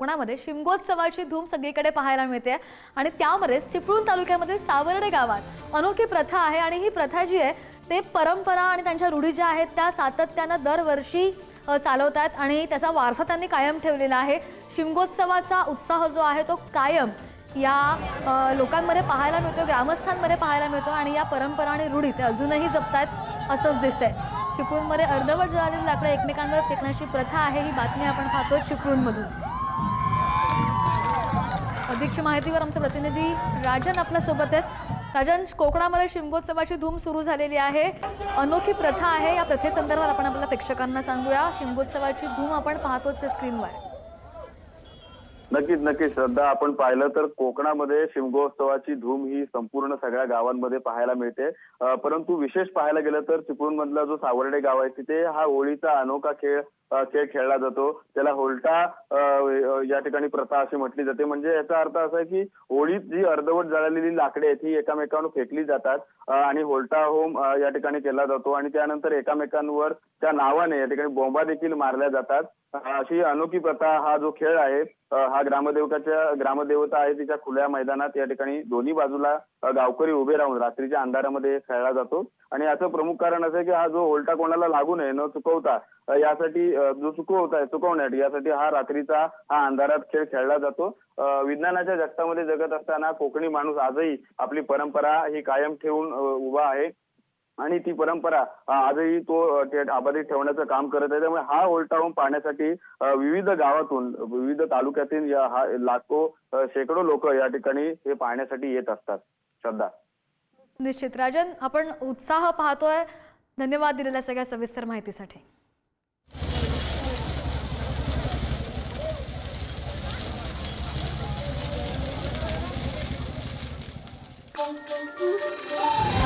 कोकणामध्ये शिमगोत्सवाची धूम सगळीकडे पाहायला मिळते आणि त्यामध्ये चिपळूण तालुक्यामधील सावर्डे गावात अनोखी प्रथा आहे आणि ही प्रथा जी आहे ते परंपरा आणि त्यांच्या रूढी ज्या आहेत त्या सातत्यानं दरवर्षी चालवतात आणि त्याचा वारसा त्यांनी कायम ठेवलेला आहे। शिमगोत्सवाचा उत्साह जो आहे तो कायम या लोकांमध्ये पाहायला मिळतो, ग्रामस्थांमध्ये पाहायला मिळतो आणि या परंपरा आणि रूढी ते अजूनही जपतायत असंच दिसतंय। चिपळूणमध्ये अर्धवट जळालेली लाकडं एकमेकांवर फेकण्याची प्रथा आहे, ही बातमी आपण पाहतो चिपळूणमधून। अधिकची माहितीवर आमचे प्रतिनिधी राजन आपल्या सोबत आहेत। राजन, कोकणामध्ये शिमगोत्सवाची धूम सुरू झालेली आहे, अनोखी प्रथा आहे, या प्रथेसंदर्भात आपण आपल्या प्रेक्षकांना सांगूया। शिमगोत्सवाची धूम आपण पाहतोच स्क्रीनवर। नक्कीच श्रद्धा, आपण पाहिलं तर कोकणामध्ये शिमगोत्सवाची धूम ही संपूर्ण सगळ्या गावांमध्ये पाहायला मिळते। परंतु विशेष पाहायला गेलं तर चिपळूण मधला जो सावर्डे गाव आहे तिथे हा होळीचा अनोखा खेळ खेळला जातो। त्याला होलटा या ठिकाणी प्रथा अशी म्हटली जाते। म्हणजे याचा अर्थ असा आहे की होळीत जी अर्धवट जळालेली लाकडे आहेत ही एकमेकांवर फेकली जातात आणि होलटा होम या ठिकाणी केला जातो आणि त्यानंतर एकमेकांवर त्या नावाने या ठिकाणी बोंबा देखील मारल्या जातात। अशी अनोखी प्रथा हा जो खेळ आहे हा ग्रामदेवता आहे तिच्या खुल्या मैदानात या ठिकाणी दोन्ही बाजूला गावकरी उभे राहून रात्रीच्या अंधारामध्ये खेळला जातो आणि याचं प्रमुख कारण असं आहे की हा जो होलटा कोणाला लागू नये न चुकवता यासाठी जो चुकवण्यासाठी यासाठी हा रात्रीचा हा अंधारात खेळ खेळला जातो। विज्ञानाच्या जगतामध्ये जगत असताना कोकणी माणूस आजही आपली परंपरा ही कायम ठेवून उभा आहे आणि ती परंपरा आजही तो अबाधित ठेवण्याचं काम करत आहे। त्यामुळे हा होलटा होम पाहण्यासाठी विविध गावातून विविध तालुक्यातील या शेकडो लोक या ठिकाणी हे पाहण्यासाठी येत असतात। श्रद्धा, निश्चित राजन, आपण उत्साह पाहतोय। धन्यवाद दिलेल्या सगळ्या सविस्तर माहितीसाठी। Thank you.